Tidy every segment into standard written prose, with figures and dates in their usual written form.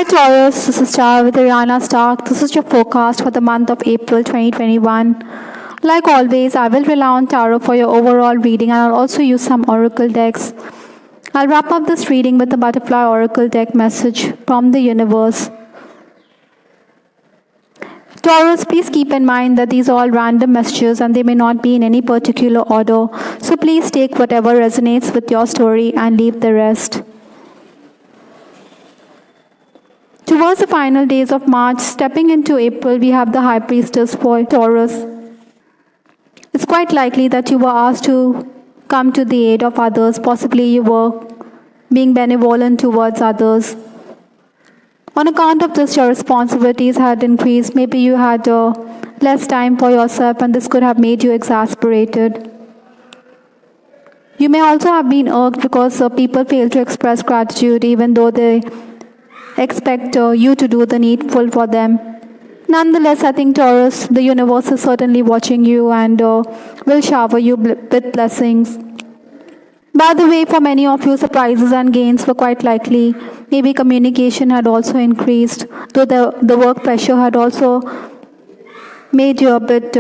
Hi Taurus, this is Star with Ariana Stark. This is your forecast for the month of April 2021. Like always, I will rely on tarot for your overall reading and I'll also use some oracle decks. I'll wrap up this reading with the butterfly oracle deck message from the universe. Taurus, please keep in mind that these are all random messages and they may not be in any particular order. So please take whatever resonates with your story and leave the rest. Towards the final days of March, stepping into April, we have the High Priestess for Taurus. It's quite likely that you were asked to come to the aid of others. Possibly you were being benevolent towards others. On account of this, your responsibilities had increased. Maybe you had less time for yourself and this could have made you exasperated. You may also have been irked because people fail to express gratitude even though they expect you to do the needful for them. Nonetheless, I think Taurus, the universe is certainly watching you and will shower you with blessings. By the way, for many of you, surprises and gains were quite likely. Maybe communication had also increased, though the work pressure had also made you a bit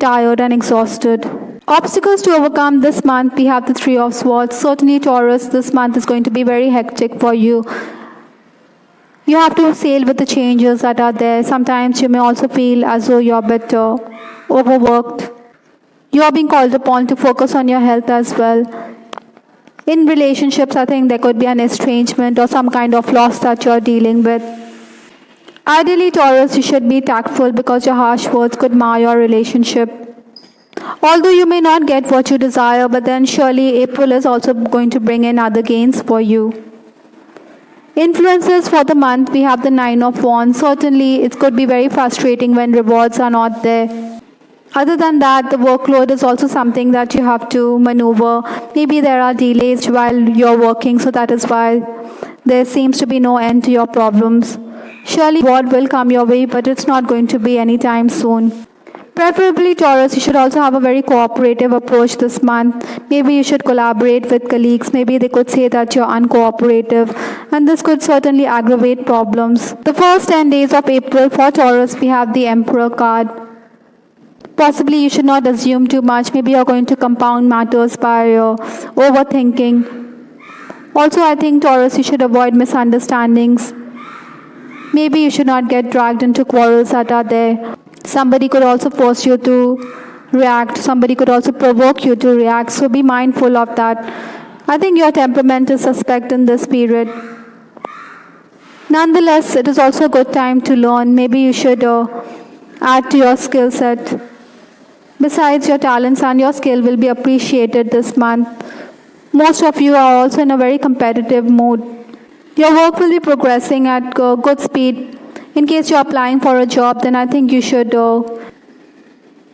tired and exhausted. Obstacles to overcome this month, we have the Three of Swords. Certainly, Taurus, this month is going to be very hectic for you. You have to sail with the changes that are there. Sometimes you may also feel as though you're a bit overworked. You are being called upon to focus on your health as well. In relationships, I think there could be an estrangement or some kind of loss that you're dealing with. Ideally, Taurus, you should be tactful because your harsh words could mar your relationship. Although you may not get what you desire, but then surely April is also going to bring in other gains for you. Influences for the month, we have the Nine of Wands. Certainly, it could be very frustrating when rewards are not there. Other than that, the workload is also something that you have to maneuver. Maybe there are delays while you're working, so that is why there seems to be no end to your problems. Surely, reward will come your way, but it's not going to be anytime soon. Preferably, Taurus, you should also have a very cooperative approach this month. Maybe you should collaborate with colleagues. Maybe they could say that you're uncooperative, and this could certainly aggravate problems. The first 10 days of April for Taurus, we have the Emperor card. Possibly you should not assume too much. Maybe you're going to compound matters by overthinking. Also, I think Taurus, you should avoid misunderstandings. Maybe you should not get dragged into quarrels that are there. Somebody could also force you to react. Somebody could also provoke you to react. So be mindful of that. I think your temperament is suspect in this period. Nonetheless, it is also a good time to learn. Maybe you should add to your skill set. Besides, your talents and your skill will be appreciated this month. Most of you are also in a very competitive mood. Your work will be progressing at good speed. In case you're applying for a job, then I think you should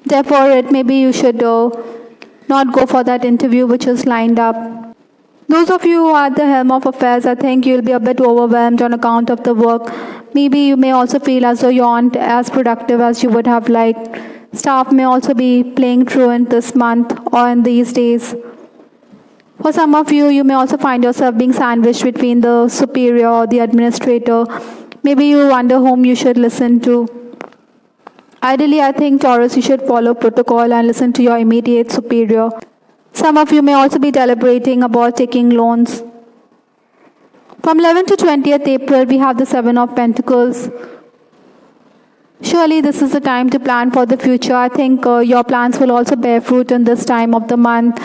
defer it. Maybe you should not go for that interview which is lined up. Those of you who are at the helm of affairs, I think you'll be a bit overwhelmed on account of the work. Maybe you may also feel as though you aren't as productive as you would have liked. Staff may also be playing truant this month or in these days. For some of you, you may also find yourself being sandwiched between the superior or the administrator. Maybe you wonder whom you should listen to. Ideally, I think, Taurus, you should follow protocol and listen to your immediate superior. Some of you may also be deliberating about taking loans. From 11th to 20th April, we have the Seven of Pentacles. Surely this is the time to plan for the future. I think your plans will also bear fruit in this time of the month.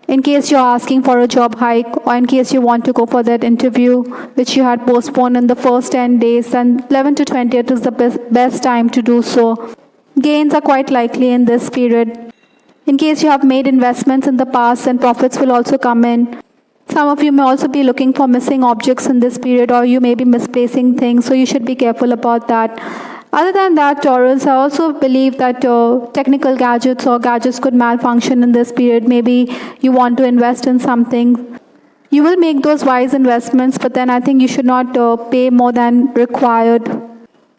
In case you're asking for a job hike or in case you want to go for that interview which you had postponed in the first 10 days, then 11th to 20th is the best time to do so. Gains are quite likely in this period. In case you have made investments in the past, then profits will also come in. Some of you may also be looking for missing objects in this period, or you may be misplacing things, so you should be careful about that. Other than that, Taurus, I also believe that technical gadgets or gadgets could malfunction in this period. Maybe you want to invest in something. You will make those wise investments, but then I think you should not pay more than required.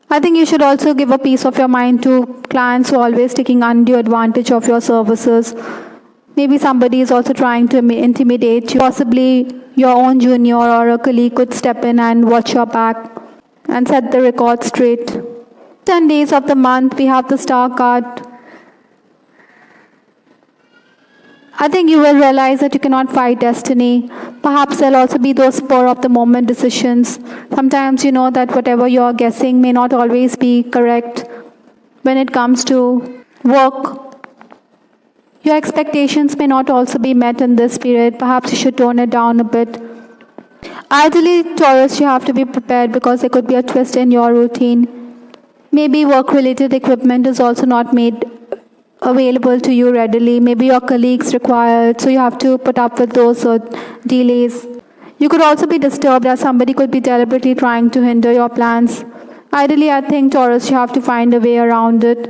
I think you should also give a piece of your mind to clients who are always taking undue advantage of your services. Maybe somebody is also trying to intimidate you. Possibly your own junior or a colleague could step in and watch your back and set the record straight. 10 days of the month, we have the Star card. I think you will realize that you cannot fight destiny. Perhaps there'll also be those spur of the moment decisions. Sometimes you know that whatever you're guessing may not always be correct. When it comes to work, your expectations may not also be met in this period. Perhaps you should tone it down a bit. Ideally, Taurus, you have to be prepared because there could be a twist in your routine. Maybe work-related equipment is also not made available to you readily. Maybe your colleagues require it, so you have to put up with those delays. You could also be disturbed as somebody could be deliberately trying to hinder your plans. Ideally, I think, Taurus, you have to find a way around it.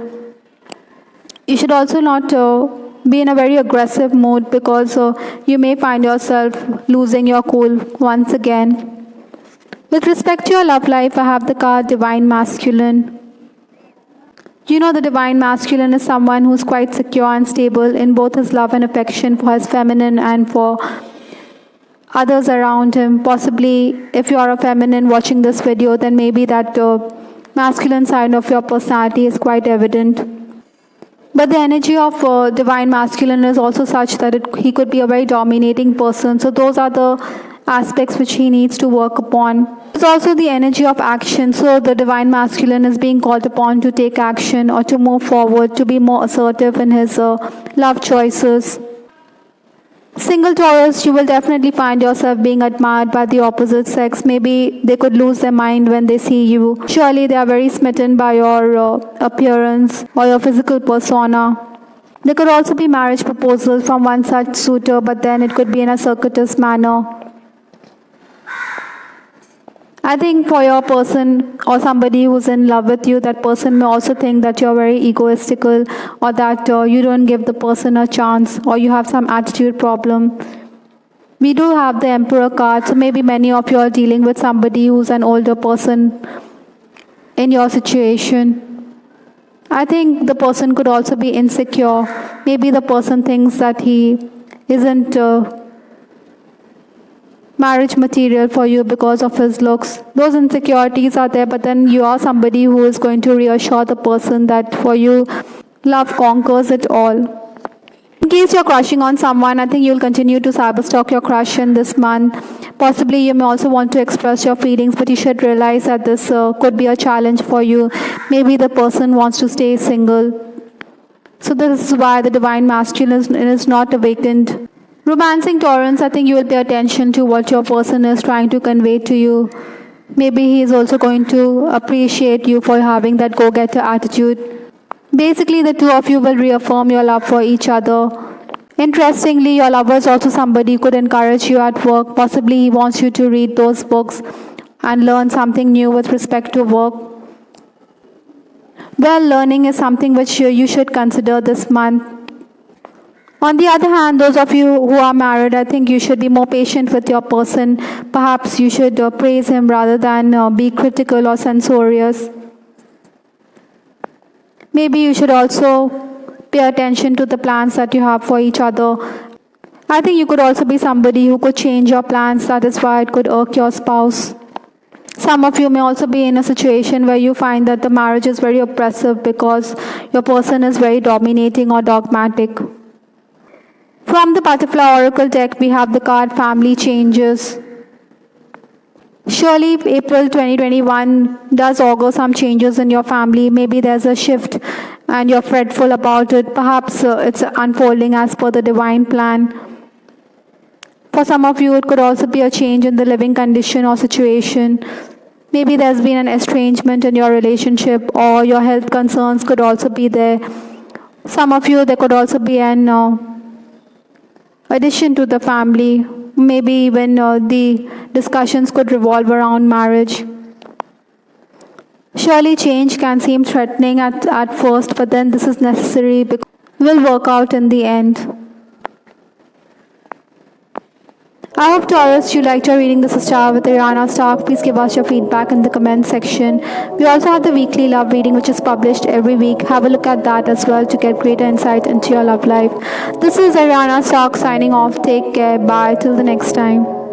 You should also not be in a very aggressive mood because you may find yourself losing your cool once again. With respect to your love life, I have the card Divine Masculine. You know, the Divine Masculine is someone who's quite secure and stable in both his love and affection for his feminine and for others around him. Possibly, if you are a feminine watching this video, then maybe that masculine side of your personality is quite evident. But the energy of Divine Masculine is also such that he could be a very dominating person. So those are the aspects which he needs to work upon. It's also the energy of action. So the Divine Masculine is being called upon to take action or to move forward, to be more assertive in his love choices. Single Taurus, you will definitely find yourself being admired by the opposite sex. Maybe they could lose their mind when they see you. Surely they are very smitten by your appearance or your physical persona. There could also be marriage proposals from one such suitor, but then it could be in a circuitous manner. I think for your person or somebody who's in love with you, that person may also think that you're very egoistical or that you don't give the person a chance or you have some attitude problem. We do have the Emperor card, so maybe many of you are dealing with somebody who's an older person in your situation. I think the person could also be insecure. Maybe the person thinks that he isn't marriage material for you because of his looks. Those insecurities are there, but then you are somebody who is going to reassure the person that for you, love conquers it all. In case you're crushing on someone, I think you'll continue to cyberstalk your crush in this month. Possibly you may also want to express your feelings, but you should realize that this could be a challenge for you. Maybe the person wants to stay single. So this is why the Divine Masculine is not awakened. Romancing Taurus, I think you will pay attention to what your person is trying to convey to you. Maybe he is also going to appreciate you for having that go-getter attitude. Basically, the two of you will reaffirm your love for each other. Interestingly, your lover is also somebody who could encourage you at work. Possibly he wants you to read those books and learn something new with respect to work. Well, learning is something which you should consider this month. On the other hand, those of you who are married, I think you should be more patient with your person. Perhaps you should praise him rather than be critical or censorious. Maybe you should also pay attention to the plans that you have for each other. I think you could also be somebody who could change your plans. That is why it could irk your spouse. Some of you may also be in a situation where you find that the marriage is very oppressive because your person is very dominating or dogmatic. From the Butterfly Oracle deck, we have the card Family Changes. Surely April 2021 does augur some changes in your family. Maybe there's a shift and you're fretful about it. Perhaps it's unfolding as per the divine plan. For some of you, it could also be a change in the living condition or situation. Maybe there's been an estrangement in your relationship or your health concerns could also be there. Some of you, there could also be an addition to the family. Maybe even the discussions could revolve around marriage. Surely change can seem threatening at first, but then this is necessary because it will work out in the end. I hope, Taurus, you liked your reading. This is Star with Ariana Stark. Please give us your feedback in the comment section. We also have the weekly love reading, which is published every week. Have a look at that as well to get greater insight into your love life. This is Ariana Stark signing off. Take care. Bye. Till the next time.